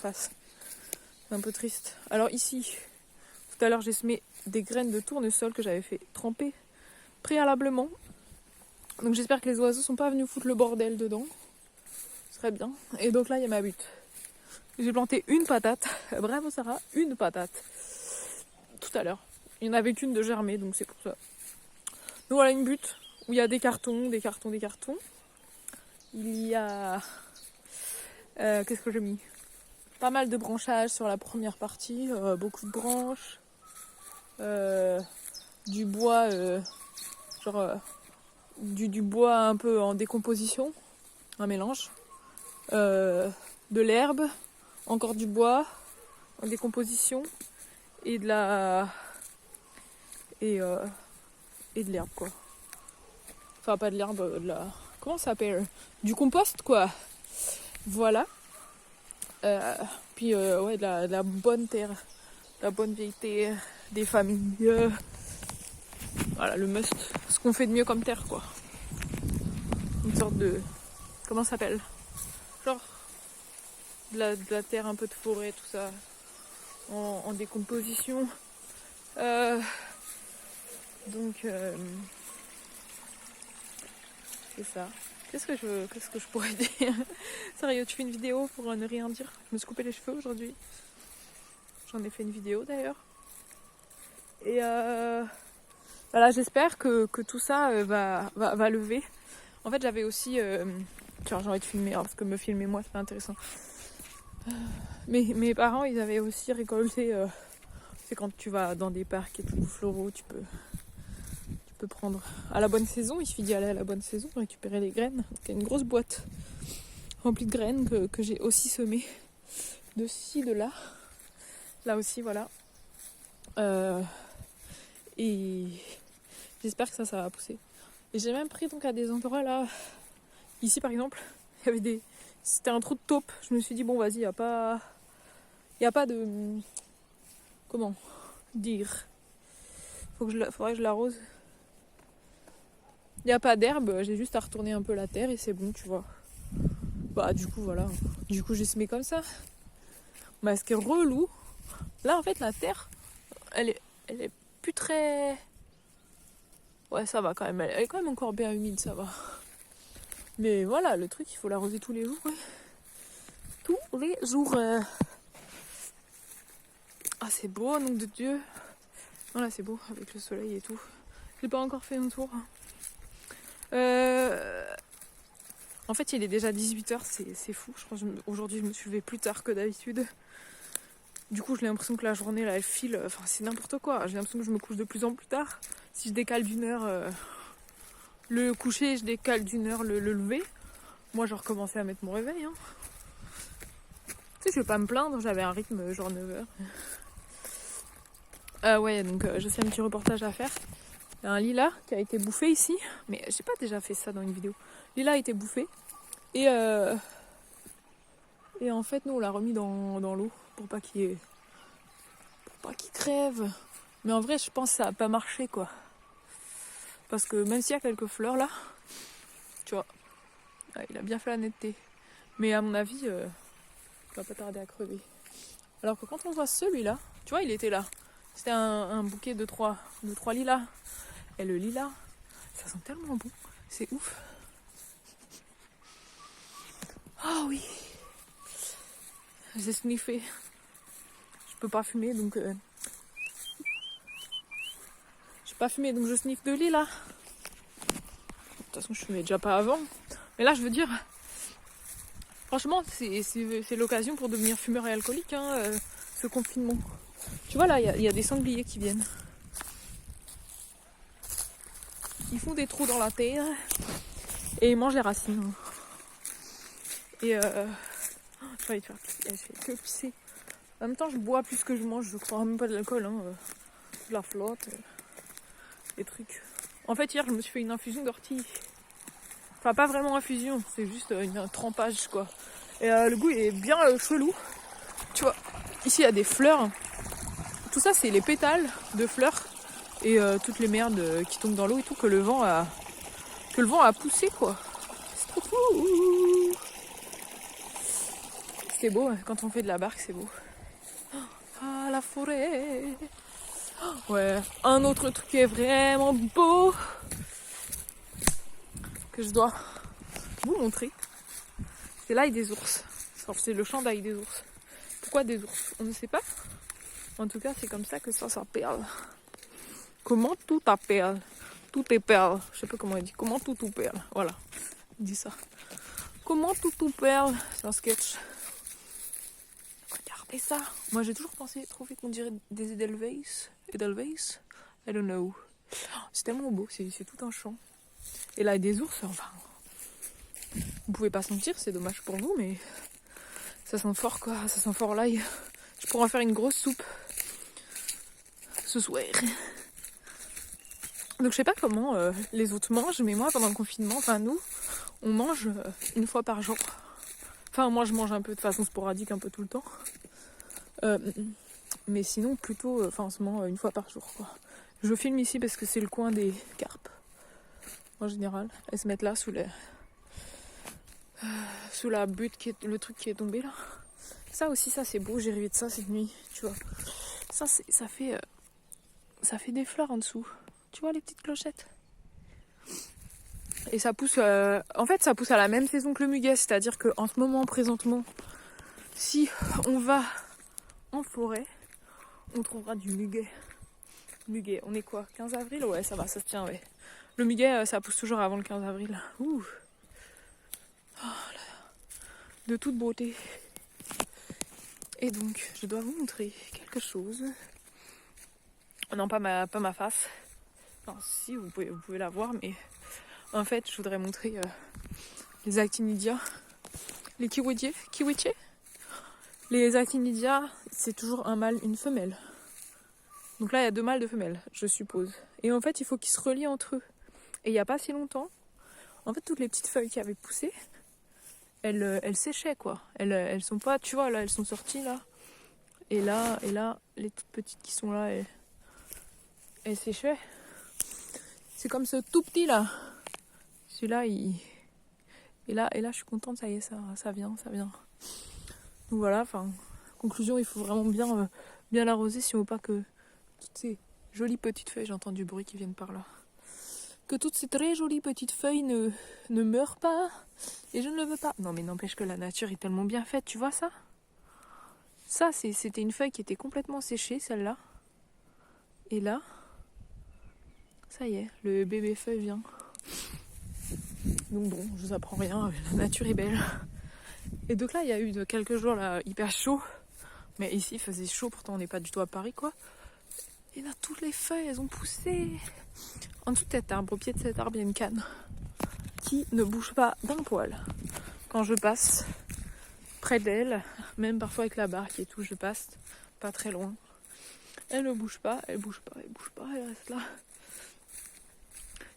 face. C'est un peu triste. Alors ici, tout à l'heure j'ai semé des graines de tournesol que j'avais fait tremper préalablement. Donc j'espère que les oiseaux sont pas venus foutre le bordel dedans. Ce serait bien. Et donc là il y a ma butte. J'ai planté une patate. Bravo Sarah, une patate. Tout à l'heure. Il n'y en avait qu'une de germée, donc c'est pour ça. Donc voilà une butte où il y a des cartons, des cartons, des cartons. Il y a... qu'est-ce que j'ai mis? Pas mal de branchages sur la première partie, beaucoup de branches. Du bois, du bois un peu en décomposition, un mélange. De l'herbe, encore du bois en décomposition et de la... et de l'herbe quoi. Enfin pas de l'herbe, de la... Comment ça s'appelle? Du compost quoi. Voilà. Puis ouais de la bonne terre, la bonne vieille terre, des familles. Voilà le must. Ce qu'on fait de mieux comme terre quoi. Une sorte de... Comment ça s'appelle? Genre de la terre, un peu de forêt, tout ça. En décomposition. Donc c'est ça. Qu'est-ce que je pourrais dire? Sérieux, tu fais une vidéo pour ne rien dire? Je me suis coupé les cheveux aujourd'hui. J'en ai fait une vidéo d'ailleurs. Et voilà, j'espère que tout ça va lever. En fait, j'avais aussi... j'ai envie de filmer, parce que me filmer moi, c'est pas intéressant. Mes parents, ils avaient aussi récolté... c'est quand tu vas dans des parcs et tout, floraux, tu peux prendre à la bonne saison. Il suffit d'y aller à la bonne saison, récupérer les graines. Donc, il y a une grosse boîte remplie de graines que j'ai aussi semées de ci, de là. Là aussi, voilà. Et j'espère que ça va pousser. Et j'ai même pris donc à des endroits là. Ici par exemple, il y avait des... C'était un trou de taupe. Je me suis dit bon vas-y, il n'y a pas de... Comment dire? Faudrait que je l'arrose. Il n'y a pas d'herbe, j'ai juste à retourner un peu la terre et c'est bon, tu vois. Bah du coup voilà. Du coup j'ai semé comme ça. Bah ce qui est relou, là en fait la terre, elle est plus très... Ouais ça va quand même, elle est quand même encore bien humide, ça va. Mais voilà, le truc il faut l'arroser tous les jours. Ouais. Tous les jours. Ah c'est beau, nom de Dieu. Voilà c'est beau avec le soleil et tout. J'ai pas encore fait un tour. En fait il est déjà 18h, c'est fou. Je pense aujourd'hui je me suis levée plus tard que d'habitude. Du coup j'ai l'impression que la journée là elle file, enfin c'est n'importe quoi. J'ai l'impression que je me couche de plus en plus tard. Si je décale d'une heure le coucher, je décale d'une heure le lever. Moi j'ai recommencé à mettre mon réveil. Hein. Tu sais je vais pas me plaindre, j'avais un rythme genre 9h. Ouais donc j'ai un petit reportage à faire. Il y a un lilas qui a été bouffé ici, mais j'ai pas déjà fait ça dans une vidéo. Le lilas a été bouffé et en fait nous on l'a remis dans l'eau pour pas qu'il crève. Mais en vrai je pense que ça a pas marché quoi. Parce que même s'il y a quelques fleurs là, tu vois, il a bien fait la netteté. Mais à mon avis, il va pas tarder à crever. Alors que quand on voit celui-là, tu vois il était là. C'était un bouquet de 3 lilas. Et le lilas, ça sent tellement bon, c'est ouf. Ah oui, j'ai sniffé. Je peux pas fumer donc je sniffe de lilas. De toute façon je fumais déjà pas avant. Mais là je veux dire, franchement c'est l'occasion pour devenir fumeur et alcoolique hein, ce confinement. Tu vois là il y a des sangliers qui viennent. Ils font des trous dans la terre et ils mangent les racines. Et je vais aller te faire pisser. Je fais que pisser. En même temps je bois plus que je mange, je crois même pas de l'alcool, hein. De la flotte, des trucs. En fait hier je me suis fait une infusion d'ortie. Enfin pas vraiment infusion, c'est juste un trempage quoi. Et le goût est bien chelou. Tu vois, ici il y a des fleurs. Tout ça c'est les pétales de fleurs et toutes les merdes qui tombent dans l'eau et tout que le vent a poussé quoi. C'est trop fou. C'est beau, quand on fait de la barque, c'est beau. Ah, la forêt. Ouais, un autre truc qui est vraiment beau, que je dois vous montrer, c'est l'ail des ours. C'est le champ d'ail des ours. Pourquoi des ours? On ne sait pas. En tout cas, c'est comme ça que ça s'appelle. Comment tout appelle? Tout est perle. Je sais pas comment il dit. Comment tout perle? Voilà. Il dit ça. Comment tout perle? C'est un sketch. Regardez ça. Moi, j'ai toujours trouvé qu'on dirait des Edelweiss. Edelweiss? I don't know. C'est tellement beau. C'est tout un champ. Et là, des ours, enfin... Vous pouvez pas sentir, c'est dommage pour vous, mais... Ça sent fort, quoi. Ça sent fort l'ail. Je pourrais en faire une grosse soupe. Ce soir. Donc je sais pas comment les autres mangent, mais moi pendant le confinement, enfin nous, on mange une fois par jour. Enfin moi je mange un peu de façon sporadique un peu tout le temps. Mais sinon plutôt, en ce moment une fois par jour quoi. Je filme ici parce que c'est le coin des carpes. En général, elles se mettent là sous la butte, le truc qui est tombé là. Ça aussi ça c'est beau, j'ai rêvé de ça cette nuit, tu vois. Ça fait des fleurs en dessous. Tu vois les petites clochettes? Et ça pousse... en fait, ça pousse à la même saison que le muguet. C'est-à-dire qu'en ce moment, présentement, si on va en forêt, on trouvera du muguet. Muguet, on est quoi? 15 avril? Ouais, ça va, ça se tient, ouais. Le muguet, ça pousse toujours avant le 15 avril. Ouh. Oh, de toute beauté. Et donc, je dois vous montrer quelque chose. Non, pas ma face. Enfin, si, vous pouvez la voir, mais en fait, je voudrais montrer les actinidia, les kiwichiers. Les actinidia, c'est toujours un mâle, une femelle. Donc là, il y a 2 mâles, 2 femelles, je suppose. Et en fait, il faut qu'ils se relient entre eux. Et il n'y a pas si longtemps, en fait, toutes les petites feuilles qui avaient poussé, elles séchaient, quoi. Elles sont pas, tu vois, là, elles sont sorties, là. Et là, les toutes petites qui sont là, elles séchaient. C'est comme ce tout petit là. Celui-là, Et là, je suis contente, ça y est, ça vient. Donc voilà, conclusion, il faut vraiment bien l'arroser si on veut pas que toutes ces jolies petites feuilles, j'entends du bruit qui viennent par là, que toutes ces très jolies petites feuilles ne meurent pas. Et je ne le veux pas. Non mais n'empêche que la nature est tellement bien faite, tu vois ça? Ça, c'était une feuille qui était complètement séchée, celle-là. Et là... Ça y est, le bébé feuille vient. Donc bon, je vous apprends rien, la nature est belle. Et donc là, il y a eu quelques jours là hyper chaud. Mais ici, il faisait chaud, pourtant on n'est pas du tout à Paris, quoi. Et là, toutes les feuilles, elles ont poussé. En dessous de cet arbre, au pied de cet arbre, il y a une canne qui ne bouge pas d'un poil. Quand je passe près d'elle, même parfois avec la barque et tout, je passe pas très loin. Elle ne bouge pas, elle reste là.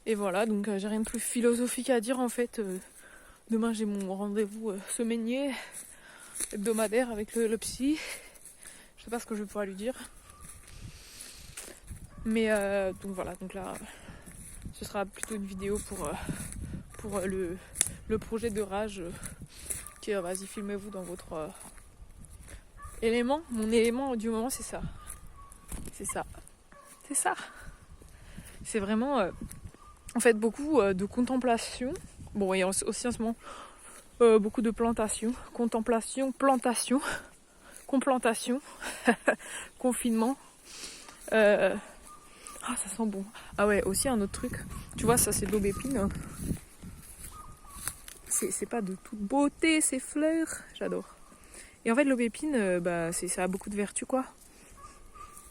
Et voilà, donc j'ai rien de plus philosophique à dire en fait. Demain j'ai mon rendez-vous semainier, hebdomadaire avec le psy. Je sais pas ce que je vais pouvoir lui dire. Mais donc voilà, donc là ce sera plutôt une vidéo pour le projet de rage qui est vas-y filmez-vous dans votre élément. Mon élément du moment c'est ça. C'est vraiment en fait beaucoup de contemplation. Bon, et aussi en ce moment beaucoup de plantation, contemplation, plantation, complantation, confinement. Ah, ça sent bon. Ah ouais, aussi un autre truc. Tu vois, ça c'est de l'aubépine. C'est pas de toute beauté ces fleurs. J'adore. Et en fait, l'aubépine, ça a beaucoup de vertus, quoi.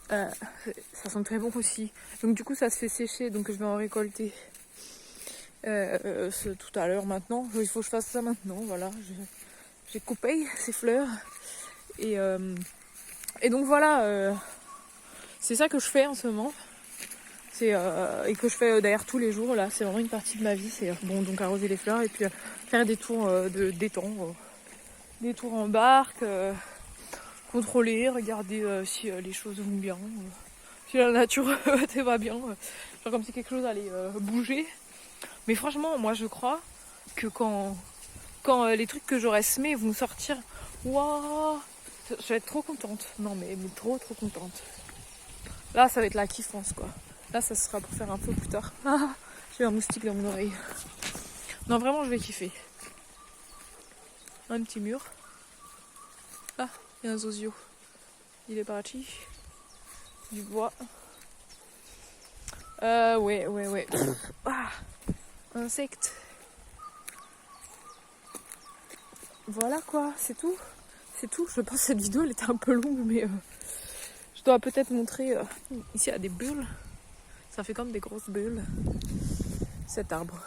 Ça sent très bon aussi. Donc du coup, ça se fait sécher, donc je vais en récolter tout à l'heure maintenant. Il faut que je fasse ça maintenant, voilà. J'ai coupé ces fleurs. Et donc voilà, c'est ça que je fais en ce moment. Et que je fais d'ailleurs tous les jours là, c'est vraiment une partie de ma vie. C'est donc arroser les fleurs et puis faire des tours de détente, des tours en barque, contrôler, regarder si les choses vont bien, si la nature va bien, genre comme si quelque chose allait bouger. Mais franchement, moi je crois que quand les trucs que j'aurais semés vont sortir Waouh! Je vais être trop contente. Non mais trop contente. Là ça va être la kiffance quoi. Là ça sera pour faire un peu plus tard. Ah, j'ai un moustique dans mon oreille. Non vraiment je vais kiffer. Un petit mur. Ah, il y a un zozio. Il est parti. Du bois. Ouais. Ah, insecte. Voilà quoi, c'est tout. C'est tout. Je pense que cette vidéo elle était un peu longue, mais je dois peut-être montrer. Ici il y a des bulles. Ça fait comme des grosses bulles. Cet arbre.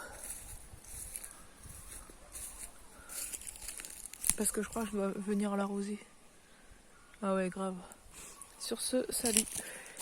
Parce que je crois que je dois venir l'arroser. Ah ouais, grave. Sur ce, salut.